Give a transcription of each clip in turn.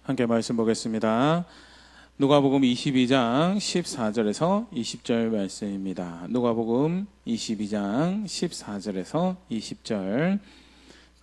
함께 말씀 보겠습니다. 누가복음 22장 14절에서 20절 말씀입니다. 누가복음 22장 14절에서 20절.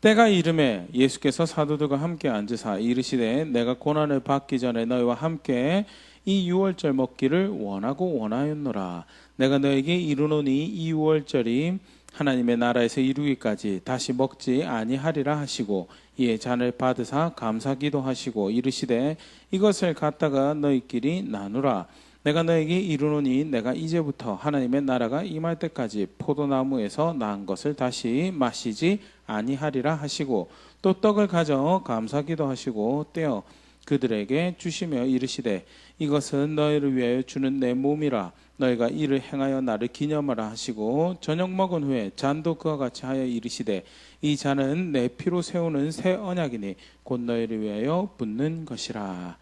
때가 이름에 예수께서 사도들과 함께 앉으사 이르시되 내가 고난을 받기 전에 너희와 함께 이 유월절 먹기를 원하고 원하였노라. 내가 너에게 이르노니 이 유월절이 하나님의 나라에서 이루기까지 다시 먹지 아니하리라 하시고 이에 잔을 받으사 감사기도 하시고 이르시되 이것을 갖다가 너희끼리 나누라. 내가 너에게 이르노니 내가 이제부터 하나님의 나라가 임할 때까지 포도나무에서 난 것을 다시 마시지 아니하리라 하시고 또 떡을 가져 감사기도 하시고 떼어 그들에게 주시며 이르시되 이것은 너희를 위하여 주는 내 몸이라. 너희가 이를 행하여 나를 기념하라 하시고 저녁 먹은 후에 잔도 그와 같이 하여 이르시되 이 잔은 내 피로 세우는 새 언약이니 곧 너희를 위하여 붓는 것이라.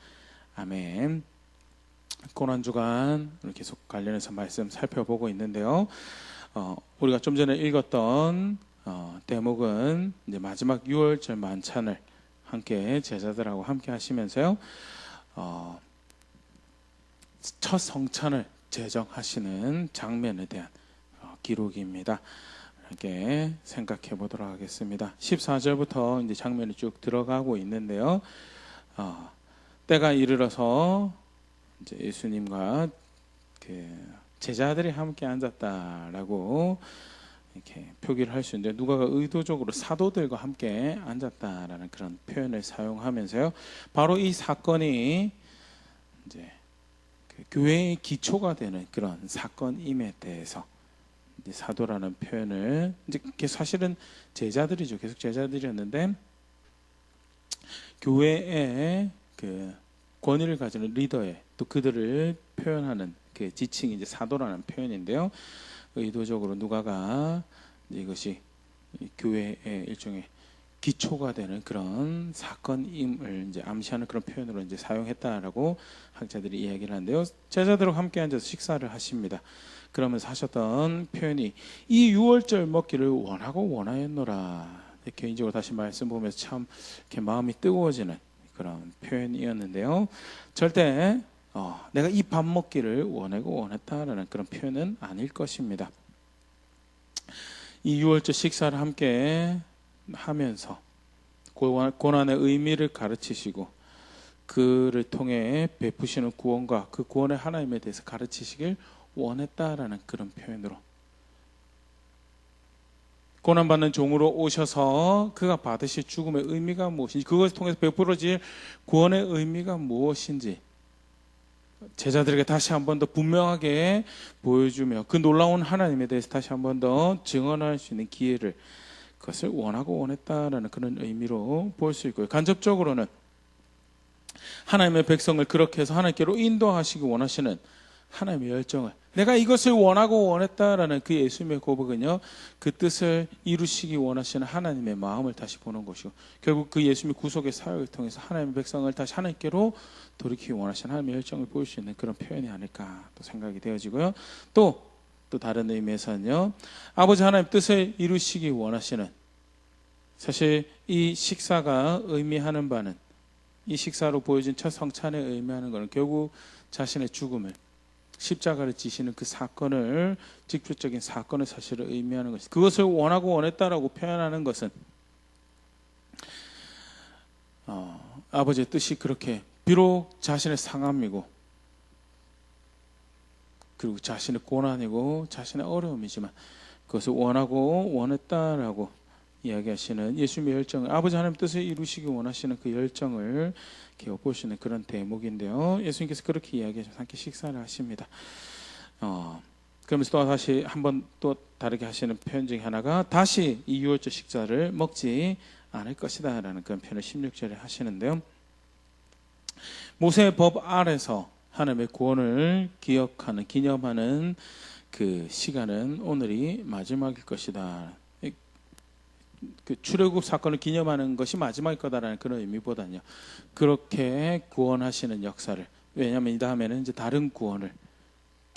아멘. 고난주간 계속 관련해서 말씀 살펴보고 있는데요. 우리가 좀 전에 읽었던 대목은 이제 마지막 유월절 만찬을 함께 제자들하고 함께 하시면서요. 첫 성찬을 제정하시는 장면에 대한 기록입니다. 이렇게 생각해 보도록 하겠습니다. 14절부터 이제 장면이 쭉 들어가고 있는데요. 때가 이르러서 이제 예수님과 그 제자들이 함께 앉았다라고 이렇게 표기를 할 수 있는데 누가가 의도적으로 사도들과 함께 앉았다라는 그런 표현을 사용하면서요. 바로 이 사건이 이제 교회의 기초가 되는 그런 사건임에 대해서 이제 사도라는 표현을 이제 사실은 제자들이죠. 계속 제자들이었는데 교회의 그 권위를 가지는 리더의 또 그들을 표현하는 그 지칭이 이제 사도라는 표현인데요. 의도적으로 누가가 이것이 교회의 일종의 기초가 되는 그런 사건임을 이제 암시하는 그런 표현으로 이제 사용했다라고 학자들이 이야기를 하는데요. 제자들과 함께 앉아서 식사를 하십니다. 그러면서 하셨던 표현이 이 유월절 먹기를 원하고 원하였노라. 개인적으로 다시 말씀 보면서 참 이렇게 마음이 뜨거워지는 그런 표현이었는데요. 절대 내가 이 밥 먹기를 원하고 원했다라는 그런 표현은 아닐 것입니다. 이 유월절 식사를 함께 하면서 고난의 의미를 가르치시고 그를 통해 베푸시는 구원과 그 구원의 하나님에 대해서 가르치시길 원했다라는 그런 표현으로 고난받는 종으로 오셔서 그가 받으실 죽음의 의미가 무엇인지 그것을 통해서 베풀어질 구원의 의미가 무엇인지 제자들에게 다시 한 번 더 분명하게 보여주며 그 놀라운 하나님에 대해서 다시 한 번 더 증언할 수 있는 기회를 그것을 원하고 원했다라는 그런 의미로 볼 수 있고요. 간접적으로는 하나님의 백성을 그렇게 해서 하나님께로 인도하시기 원하시는 하나님의 열정을 내가 이것을 원하고 원했다라는 그 예수님의 고백은요. 그 뜻을 이루시기 원하시는 하나님의 마음을 다시 보는 것이고 결국 그 예수님의 구속의 사역을 통해서 하나님의 백성을 다시 하나님께로 돌이키기 원하시는 하나님의 열정을 보일 수 있는 그런 표현이 아닐까 또 생각이 되어지고요. 또 다른 의미에서는요. 아버지 하나님 뜻을 이루시기 원하시는 사실 이 식사가 의미하는 바는 이 식사로 보여진 첫 성찬에 의미하는 것은 결국 자신의 죽음을 십자가를 지시는 그 사건을 직접적인 사건을 사실을 의미하는 것이 그것을 원하고 원했다라고 표현하는 것은 아버지의 뜻이 그렇게 비록 자신의 상함이고 그리고 자신의 고난이고 자신의 어려움이지만 그것을 원하고 원했다라고 이야기하시는 예수님의 열정을 아버지 하나님 뜻을 이루시기 원하시는 그 열정을 보시는 그런 대목인데요. 예수님께서 그렇게 이야기하셔서 함께 식사를 하십니다. 그러면서 또 다시 한번 또 다르게 하시는 표현 중에 하나가 다시 이 유월절 식사를 먹지 않을 것이다 라는 그런 표현을 16절에 하시는데요. 모세의 법 아래서 하나님의 구원을 기념하는 그 시간은 오늘이 마지막일 것이다. 그 출애굽 사건을 기념하는 것이 마지막일 거다라는 그런 의미보다는요. 그렇게 구원하시는 역사를 왜냐하면 이 다음에는 이제 다른 구원을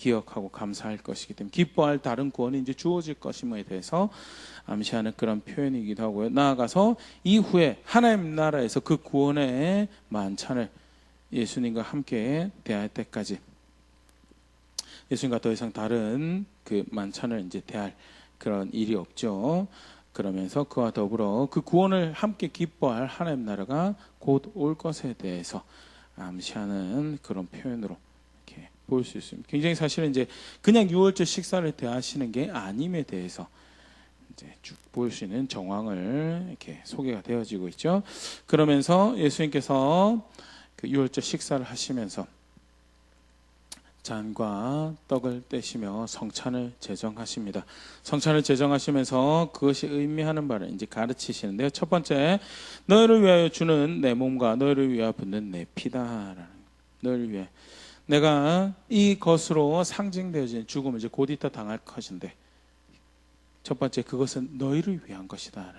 기억하고 감사할 것이기 때문에 기뻐할 다른 구원이 이제 주어질 것임에 대해서 암시하는 그런 표현이기도 하고요. 나아가서 이후에 하나님 나라에서 그 구원의 만찬을 예수님과 함께 대할 때까지 예수님과 더 이상 다른 그 만찬을 이제 대할 그런 일이 없죠. 그러면서 그와 더불어 그 구원을 함께 기뻐할 하나님 나라가 곧 올 것에 대해서 암시하는 그런 표현으로 이렇게 볼 수 있습니다. 굉장히 사실은 이제 그냥 유월절 식사를 대하시는 게 아님에 대해서 이제 쭉 볼 수 있는 정황을 이렇게 소개가 되어지고 있죠. 그러면서 예수님께서 그 유월절 식사를 하시면서 잔과 떡을 떼시며 성찬을 제정하십니다. 성찬을 제정하시면서 그것이 의미하는 바를 이제 가르치시는데요. 첫 번째, 너희를 위하여 주는 내 몸과 너희를 위하여 붓는 내 피다라는, 너희를 위해 내가 이 것으로 상징되어진 죽음을 이제 곧 이따 당할 것인데, 첫 번째 그것은 너희를 위한 것이다.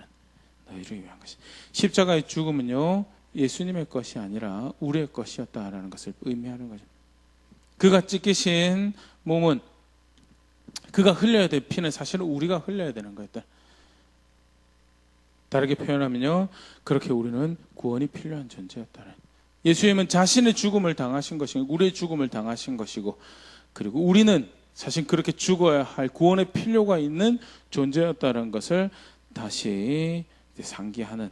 너희를 위한 것이. 십자가의 죽음은요 예수님의 것이 아니라 우리의 것이었다라는 것을 의미하는 거죠. 그가 찢기신 몸은, 그가 흘려야 될 피는 사실은 우리가 흘려야 되는 거였다. 다르게 표현하면요, 그렇게 우리는 구원이 필요한 존재였다는. 예수님은 자신의 죽음을 당하신 것이고 우리의 죽음을 당하신 것이고, 그리고 우리는 사실 그렇게 죽어야 할 구원의 필요가 있는 존재였다는 것을 다시 상기하는,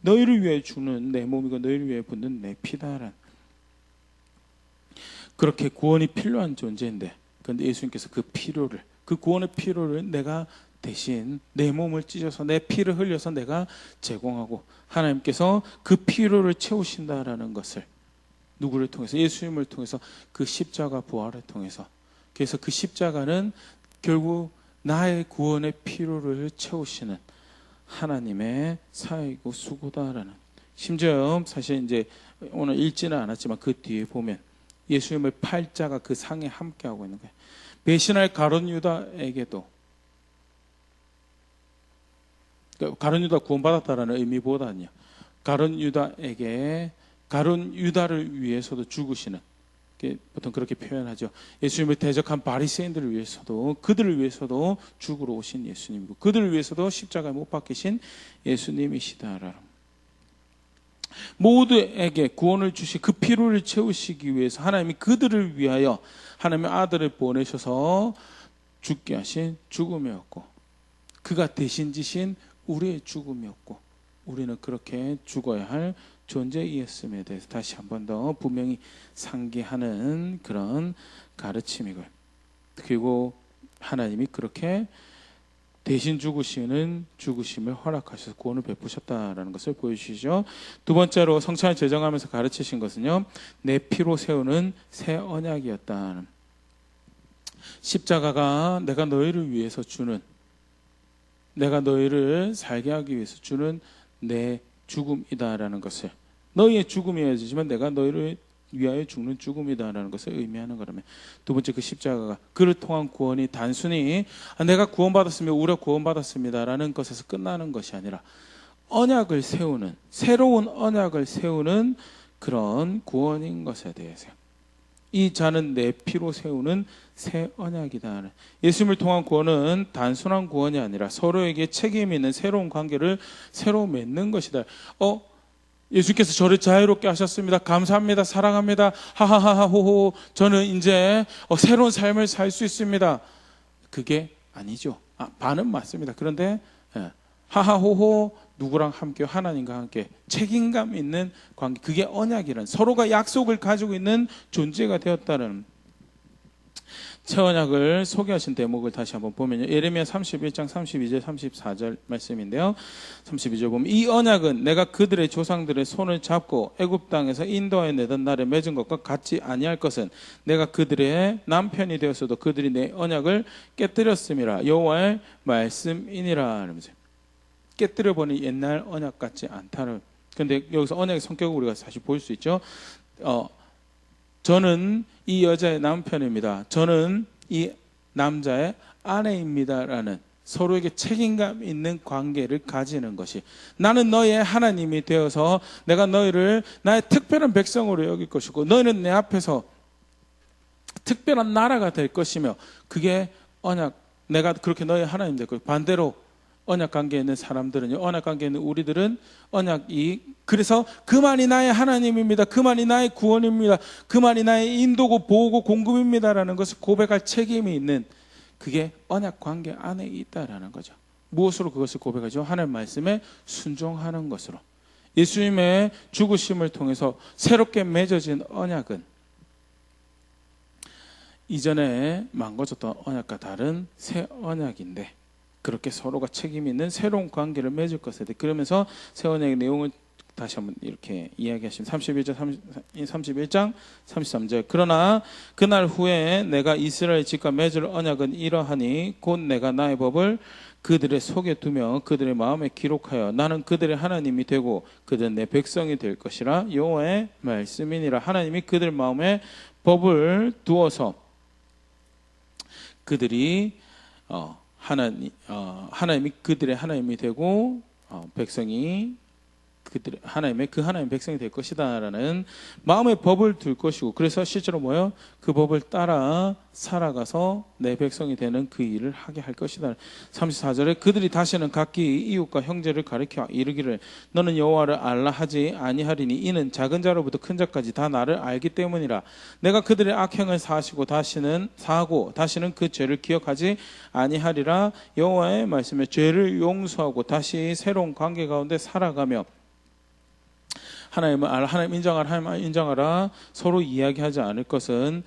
너희를 위해 주는 내 몸이고 너희를 위해 붓는 내 피다라는, 그렇게 구원이 필요한 존재인데, 그런데 예수님께서 그 필요를, 그 구원의 필요를 내가 대신 내 몸을 찢어서 내 피를 흘려서 내가 제공하고, 하나님께서 그 필요를 채우신다라는 것을 누구를 통해서? 예수님을 통해서, 그 십자가 부활을 통해서. 그래서 그 십자가는 결국 나의 구원의 필요를 채우시는 하나님의 사역이고 수고다라는. 심지어 사실 이제 오늘 읽지는 않았지만 그 뒤에 보면 예수님의 팔자가 그 상에 함께하고 있는 거예요. 배신할 가룟 유다에게도, 가룟 유다 구원받았다라는 의미보다는요, 가룟 유다에게, 가룟 유다를 위해서도 죽으시는, 보통 그렇게 표현하죠. 예수님을 대적한 바리새인들을 위해서도, 그들을 위해서도 죽으러 오신 예수님이고, 그들을 위해서도 십자가에 못 박히신 예수님이시다라는. 모두에게 구원을 주시 그 필요를 채우시기 위해서 하나님이 그들을 위하여 하나님의 아들을 보내셔서 죽게 하신 죽음이었고, 그가 대신 지신 우리의 죽음이었고, 우리는 그렇게 죽어야 할 존재이었음에 대해서 다시 한 번 더 분명히 상기하는 그런 가르침이고, 그리고 하나님이 그렇게 대신 죽으시는 죽으심을 허락하셔서 구원을 베푸셨다라는 것을 보여주시죠. 두 번째로 성찬을 제정하면서 가르치신 것은요, 내 피로 세우는 새 언약이었다는. 십자가가 내가 너희를 위해서 주는, 내가 너희를 살게 하기 위해서 주는 내 죽음이다라는 것을, 너희의 죽음이어야지만 내가 너희를 위하여 죽는 죽음이다라는 것을 의미하는 거라면, 두 번째 그 십자가가 그를 통한 구원이 단순히 내가 구원받았으며 우리가 구원받았습니다라는 것에서 끝나는 것이 아니라 언약을 세우는, 새로운 언약을 세우는 그런 구원인 것에 대해서, 이 자는 내 피로 세우는 새 언약이다. 예수님을 통한 구원은 단순한 구원이 아니라 서로에게 책임 있는 새로운 관계를 새로 맺는 것이다. 예수께서 저를 자유롭게 하셨습니다. 감사합니다. 사랑합니다. 하하하하 호호. 저는 이제 새로운 삶을 살 수 있습니다. 그게 아니죠. 반은 맞습니다. 그런데 하하호호 누구랑 함께? 하나님과 함께 책임감 있는 관계, 그게 언약이라는, 서로가 약속을 가지고 있는 존재가 되었다는 새 언약을 소개하신 대목을 다시 한번 보면요, 예레미야 31장 32절 34절 말씀인데요, 32절 보면 이 언약은 내가 그들의 조상들의 손을 잡고 애굽 땅에서 인도하여 내던 날에 맺은 것과 같지 아니할 것은 내가 그들의 남편이 되었어도 그들이 내 언약을 깨뜨렸음이라 여호와의 말씀이니라. 이러면서 깨뜨려 보니 옛날 언약 같지 않다는. 그런데 여기서 언약의 성격을 우리가 사실 볼 수 있죠. 저는 이 여자의 남편입니다. 저는 이 남자의 아내입니다라는 서로에게 책임감 있는 관계를 가지는 것이, 나는 너희의 하나님이 되어서 내가 너희를 나의 특별한 백성으로 여길 것이고, 너희는 내 앞에서 특별한 나라가 될 것이며 그게 언약, 내가 그렇게 너희 하나님 될 거예요. 반대로 언약 관계에 있는 사람들은요, 언약 관계에 있는 우리들은 그래서 그만이 나의 하나님입니다. 그만이 나의 구원입니다. 그만이 나의 인도고 보호고 공급입니다라는 것을 고백할 책임이 있는, 그게 언약 관계 안에 있다라는 거죠. 무엇으로 그것을 고백하죠? 하나님 말씀에 순종하는 것으로. 예수님의 죽으심을 통해서 새롭게 맺어진 언약은 이전에 망가졌던 언약과 다른 새 언약인데, 그렇게 서로가 책임 있는 새로운 관계를 맺을 것에 대해, 그러면서 새 언약의 내용을 다시 한번 이렇게 이야기하시면 31장 33절 그러나 그날 후에 내가 이스라엘 집과 맺을 언약은 이러하니 곧 내가 나의 법을 그들의 속에 두며 그들의 마음에 기록하여 나는 그들의 하나님이 되고 그들은 내 백성이 될 것이라 여호와의 말씀이니라. 하나님이 그들 마음에 법을 두어서 그들이 하나님이 그들의 하나님이 되고 백성이 하나님의 백성이 될 것이다라는 마음의 법을 둘 것이고, 그래서 실제로 뭐예요? 그 법을 따라 살아가서 내 백성이 되는 그 일을 하게 할 것이다. 34절에 그들이 다시는 각기 이웃과 형제를 가리켜 이르기를 너는 여호와를 알라 하지 아니하리니 이는 작은 자로부터 큰 자까지 다 나를 알기 때문이라. 내가 그들의 악행을 사하고 다시는 그 죄를 기억하지 아니하리라. 여호와의 말씀에 죄를 용서하고 다시 새로운 관계 가운데 살아가며 하나님 인정하라. 서로 이야기하지 않을 것은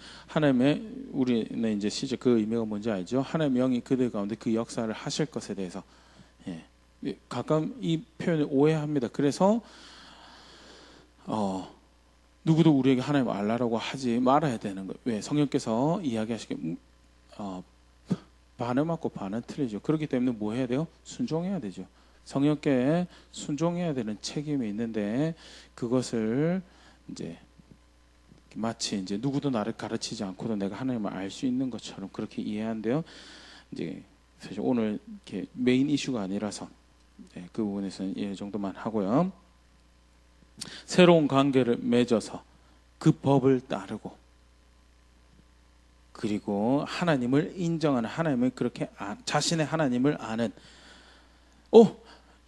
우리는 이제 실제 그 의미가 뭔지 알죠? 하나님의 영이 그들 가운데 그 역사를 하실 것에 대해서, 가끔 이 표현을 오해합니다. 그래서 누구도 우리에게 하나님 알라라고 하지 말아야 되는 거예요. 왜? 성령께서 이야기하시기에 반을 맞고 반은 틀리죠. 그렇기 때문에 뭐 해야 돼요? 순종해야 되죠. 성령께 순종해야 되는 책임이 있는데, 그것을 이제 마치 이제 누구도 나를 가르치지 않고도 내가 하나님을 알 수 있는 것처럼 그렇게 이해한대요. 이제 사실 오늘 이렇게 메인 이슈가 아니라서 그 부분에서는 이 정도만 하고요. 새로운 관계를 맺어서 그 법을 따르고, 그리고 하나님을 인정하는, 하나님을 그렇게 자신의 하나님을 아는,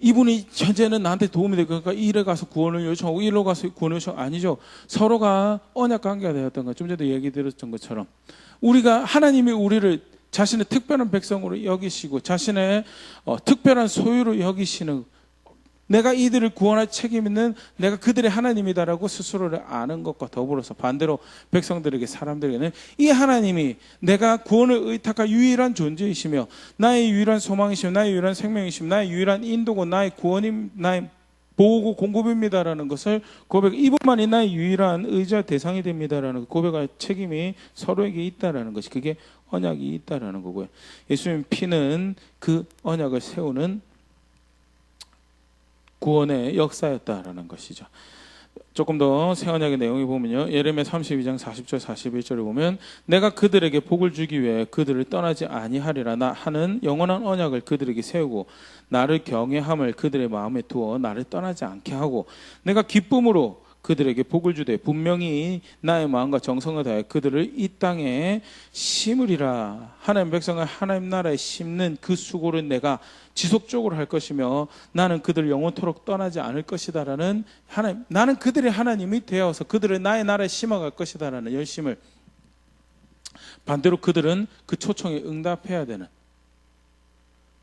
이분이 현재는 나한테 도움이 되고 그러니까 이래 가서 구원을 요청하고 이리로 가서 구원을 요청하고, 아니죠. 서로가 언약 관계가 되었던 것, 좀 전에 얘기 들었던 것처럼 우리가 하나님이 우리를 자신의 특별한 백성으로 여기시고 자신의 특별한 소유로 여기시는, 내가 이들을 구원할 책임 있는 내가 그들의 하나님이다라고 스스로를 아는 것과 더불어서 반대로 백성들에게, 사람들에게는 이 하나님이 내가 구원을 의탁할 유일한 존재이시며 나의 유일한 소망이시며 나의 유일한 생명이시며 나의 유일한 인도고 나의 구원임, 나의 보호고 공급입니다라는 것을 고백, 이분만이 나의 유일한 의자 대상이 됩니다라는 고백할 책임이 서로에게 있다라는 것이, 그게 언약이 있다라는 거고요. 예수님 피는 그 언약을 세우는 구원의 역사였다라는 것이죠. 조금 더 새 언약의 내용을 보면요, 예레미야 32장 40절 41절을 보면 내가 그들에게 복을 주기 위해 그들을 떠나지 아니하리라. 나 하는 영원한 언약을 그들에게 세우고 나를 경외함을 그들의 마음에 두어 나를 떠나지 않게 하고 내가 기쁨으로 그들에게 복을 주되 분명히 나의 마음과 정성을 다해 그들을 이 땅에 심으리라. 하나님 백성을 하나님 나라에 심는 그 수고를 내가 지속적으로 할 것이며 나는 그들을 영원토록 떠나지 않을 것이다라는, 하나님, 나는 그들의 하나님이 되어서 그들을 나의 나라에 심어갈 것이다라는 열심을, 반대로 그들은 그 초청에 응답해야 되는,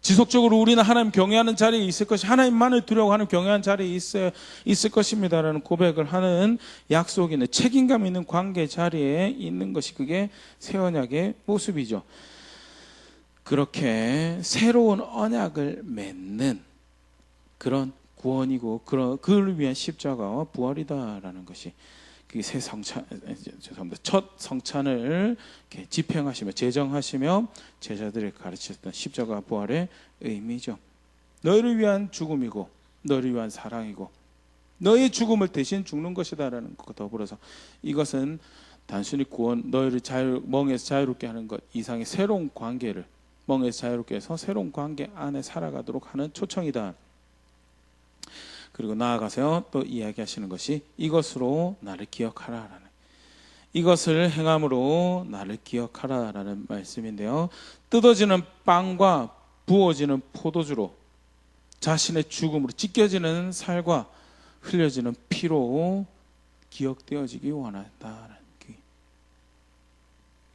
지속적으로 우리는 하나님 경외하는 자리에 있을 것이, 하나님만을 두려워하는 경외하는 자리에 있을 것입니다라는 고백을 하는 약속이 있는, 책임감 있는 관계 자리에 있는 것이, 그게 새 언약의 모습이죠. 그렇게 새로운 언약을 맺는 그런 구원이고, 그를 위한 십자가와 부활이다라는 것이, 그게 첫 성찬을 이렇게 집행하시며 제정하시며 제자들을 가르치셨던 십자가 부활의 의미죠. 너희를 위한 죽음이고 너희를 위한 사랑이고 너희의 죽음을 대신 죽는 것이다라는 것과 더불어서, 이것은 단순히 구원, 너희를 멍에서 자유롭게 하는 것 이상의 새로운 관계를, 멍에서 자유롭게 해서 새로운 관계 안에 살아가도록 하는 초청이다. 그리고 나아가서 또 이야기하시는 것이 이것으로 나를 기억하라라는, 이것을 행함으로 나를 기억하라라는 말씀인데요. 뜯어지는 빵과 부어지는 포도주로 자신의 죽음으로 찢겨지는 살과 흘려지는 피로 기억되어지기 원한다는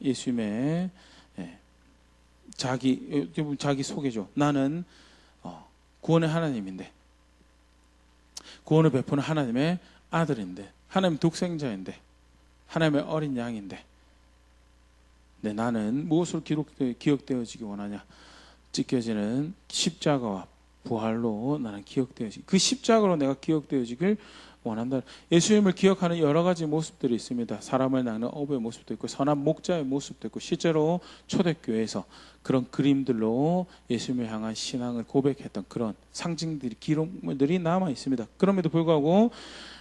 예수님의 자기 소개죠. 나는 구원의 하나님인데, 구원을 베푸는 하나님의 아들인데, 하나님 독생자인데, 하나님의 어린 양인데, 나는 무엇으로 기억되어지기 원하냐? 찢겨지는 십자가와 부활로 나는 기억되어지기, 그 십자가로 내가 기억되어지길 원한다. 예수님을 기억하는 여러 가지 모습들이 있습니다. 사람을 낚는 어부의 모습도 있고 선한 목자의 모습도 있고, 실제로 초대교회에서 그런 그림들로 예수님을 향한 신앙을 고백했던 그런 상징들이, 기록물들이 남아 있습니다. 그럼에도 불구하고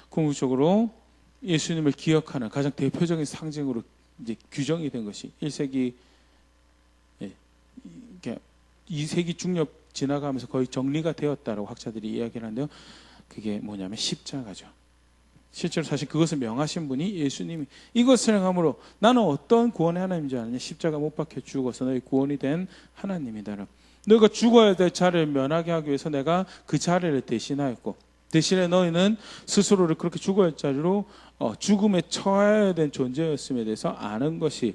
궁극적으로 예수님을 기억하는 가장 대표적인 상징으로 이제 규정이 된 것이 1세기 2세기 중엽 지나가면서 거의 정리가 되었다라고 학자들이 이야기를 하는데요. 그게 뭐냐면 십자가죠. 실제로 사실 그것을 명하신 분이 예수님이, 이것을 행함으로 나는 어떤 구원의 하나님인지 아느냐? 십자가 못 박혀 죽어서 너희 구원이 된 하나님이다. 너희가 죽어야 될 자를 면하게 하기 위해서 내가 그 자리를 대신하였고, 대신에 너희는 스스로를 그렇게 죽어야 할 자리로 죽음에 처해야 된 존재였음에 대해서 아는 것이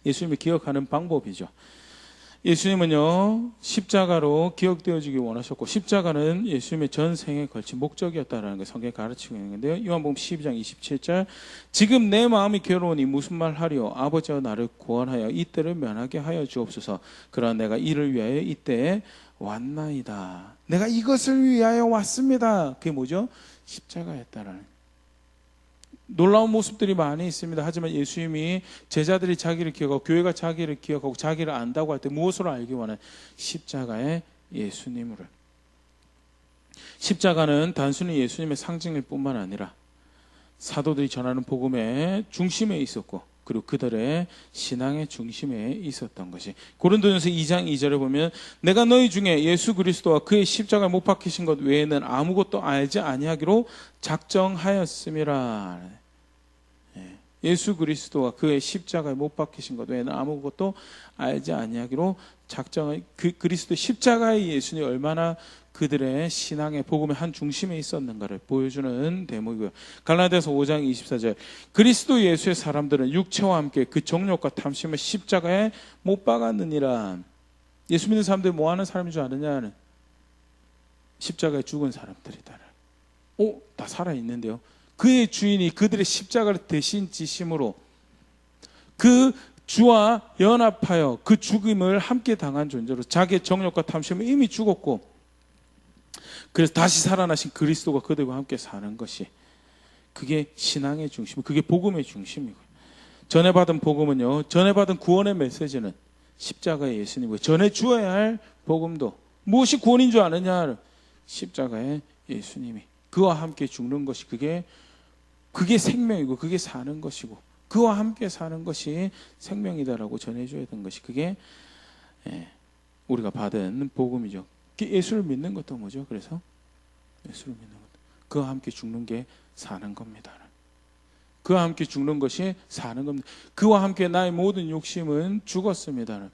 예수님을 기억하는 방법이죠. 예수님은요, 십자가로 기억되어지기 원하셨고, 십자가는 예수님의 전생에 걸친 목적이었다라는 걸 성경에 가르치고 있는데요. 요한복음 12장 27절, 지금 내 마음이 괴로우니 무슨 말 하리요? 아버지와 나를 구원하여 이때를 면하게 하여 주옵소서. 그러나 내가 이를 위하여 이때에 왔나이다. 내가 이것을 위하여 왔습니다. 그게 뭐죠? 십자가였다라는. 놀라운 모습들이 많이 있습니다. 하지만 예수님이 제자들이 자기를 기억하고 교회가 자기를 기억하고 자기를 안다고 할 때 무엇으로 알기 원해? 십자가의 예수님으로. 십자가는 단순히 예수님의 상징일 뿐만 아니라 사도들이 전하는 복음의 중심에 있었고, 그리고 그들의 신앙의 중심에 있었던 것이, 고린도전서 2장 2절에 보면 내가 너희 중에 예수 그리스도와 그의 십자가에 못 박히신 것 외에는 아무것도 알지 아니하기로 작정하였음이라. 예수 그리스도와 그의 십자가에 못 박히신 것 외에는 아무것도 알지 아니하기로 작정한, 그 그리스도 십자가의 예수님이 얼마나 그들의 신앙의 복음의 한 중심에 있었는가를 보여주는 대목이고요. 갈라디아서 5장 24절, 그리스도 예수의 사람들은 육체와 함께 그 정욕과 탐심을 십자가에 못 박았느니라. 예수 믿는 사람들이 뭐 하는 사람인 줄 아느냐는 십자가에 죽은 사람들이다. 다 살아있는데요. 그의 주인이 그들의 십자가를 대신 지심으로 그 주와 연합하여 그 죽음을 함께 당한 존재로 자기의 정욕과 탐심은 이미 죽었고, 그래서 다시 살아나신 그리스도가 그들과 함께 사는 것이, 그게 신앙의 중심, 그게 복음의 중심이고요. 전해받은 복음은요, 전해받은 구원의 메시지는 십자가의 예수님이고, 전해주어야 할 복음도 무엇이 구원인 줄 아느냐? 십자가의 예수님이 그와 함께 죽는 것이, 그게 생명이고 그게 사는 것이고, 그와 함께 사는 것이 생명이다라고 전해줘야 되는 것이, 그게 우리가 받은 복음이죠. 예수를 믿는 것도 뭐죠? 그래서 예수를 믿는 것도 그와 함께 죽는 게 사는 겁니다. 그와 함께 죽는 것이 사는 겁니다. 그와 함께 나의 모든 욕심은 죽었습니다.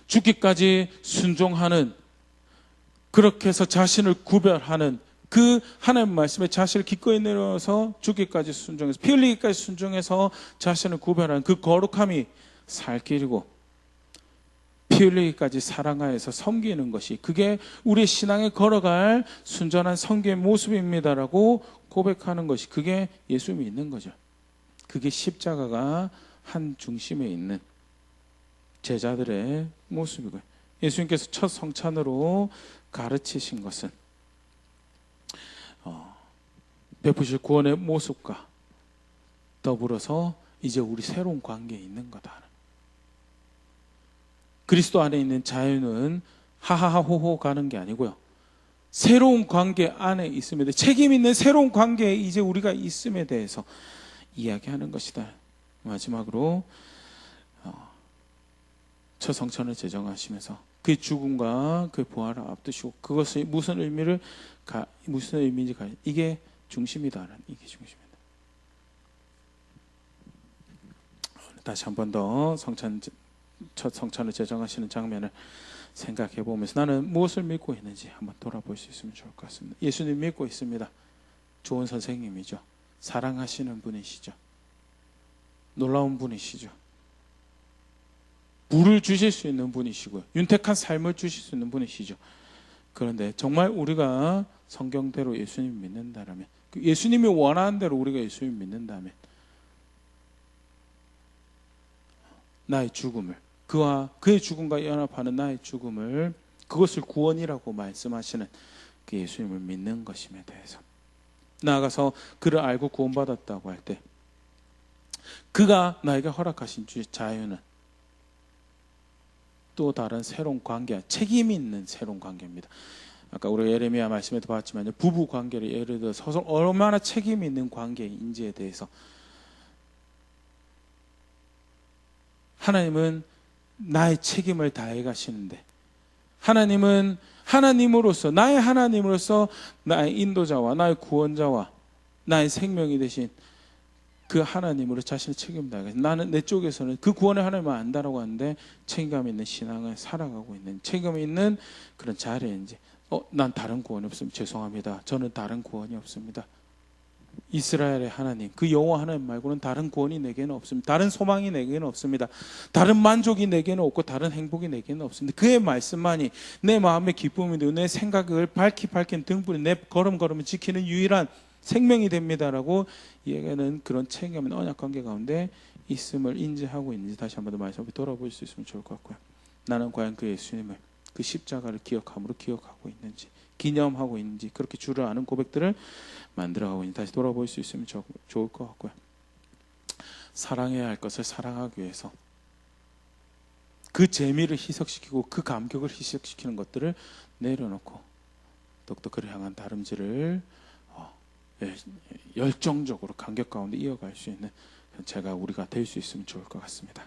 죽기까지 순종하는, 그렇게 해서 자신을 구별하는, 그 하나님 말씀에 자신을 기꺼이 내려서 죽기까지 순종해서, 피 흘리기까지 순종해서 자신을 구별하는 그 거룩함이 살 길이고, 피 흘리기까지 사랑하여서 섬기는 것이, 그게 우리의 신앙에 걸어갈 순전한 성교의 모습입니다라고 고백하는 것이, 그게 예수 믿는 거죠. 그게 십자가가 한 중심에 있는 제자들의 모습이고요. 예수님께서 첫 성찬으로 가르치신 것은 베푸실 구원의 모습과 더불어서 이제 우리 새로운 관계에 있는 거다. 그리스도 안에 있는 자유는 하하하호호 가는 게 아니고요, 새로운 관계 안에 있음에 대해, 책임 있는 새로운 관계에 이제 우리가 있음에 대해서 이야기하는 것이다. 마지막으로 첫 성찬을 제정하시면서 그의 죽음과 그의 부활을 앞두시고, 그것이 무슨 의미인지 이게 중심이다라는, 이게 중심입니다. 다시 한 번 더 첫 성찬을 제정하시는 장면을 생각해 보면서 나는 무엇을 믿고 있는지 한번 돌아볼 수 있으면 좋을 것 같습니다. 예수님 믿고 있습니다. 좋은 선생님이죠. 사랑하시는 분이시죠. 놀라운 분이시죠. 부를 주실 수 있는 분이시고요. 윤택한 삶을 주실 수 있는 분이시죠. 그런데 정말 우리가 성경대로 예수님 믿는다면, 예수님이 원하는 대로 우리가 예수님 믿는다면 나의 죽음을, 그의 죽음과 연합하는 나의 죽음을, 그것을 구원이라고 말씀하시는 그 예수님을 믿는 것임에 대해서, 나아가서 그를 알고 구원받았다고 할 때 그가 나에게 허락하신 자유는 또 다른 새로운 관계, 책임이 있는 새로운 관계입니다. 아까 우리가 예레미야 말씀에도 봤지만 부부 관계를 예를 들어서 얼마나 책임이 있는 관계인지에 대해서 하나님은 나의 책임을 다해 가시는데, 하나님은 나의 하나님으로서 나의 인도자와 나의 구원자와 나의 생명이 되신 그 하나님으로 자신의 책임을 다해, 나는 내 쪽에서는 그 구원의 하나님을 안다라고 하는데 책임감 있는 신앙을 살아가고 있는, 책임 있는 그런 자리인지, 난 다른 구원이 없습니다. 죄송합니다. 저는 다른 구원이 없습니다. 이스라엘의 하나님, 그 여호와 하나님 말고는 다른 구원이 내게는 없습니다. 다른 소망이 내게는 없습니다. 다른 만족이 내게는 없고 다른 행복이 내게는 없습니다. 그의 말씀만이 내 마음의 기쁨이 되고 내 생각을 밝힌 등불이 내 걸음걸음을 지키는 유일한 생명이 됩니다라고 얘기하는 그런 책임 있는 언약 관계 가운데 있음을 인지하고 있는지 다시 한번 더 말씀을 돌아볼 수 있으면 좋을 것 같고요. 나는 과연 그 예수님을, 그 십자가를 기억하고 있는지, 기념하고 있는지, 그렇게 주를 아는 고백들을 만들어가고 있는지 다시 돌아볼 수 있으면 좋을 것 같고요. 사랑해야 할 것을 사랑하기 위해서 그 재미를 희석시키고 그 감격을 희석시키는 것들을 내려놓고 더욱더 그를 향한 다름질을 열정적으로 감격 가운데 이어갈 수 있는 우리가 될 수 있으면 좋을 것 같습니다.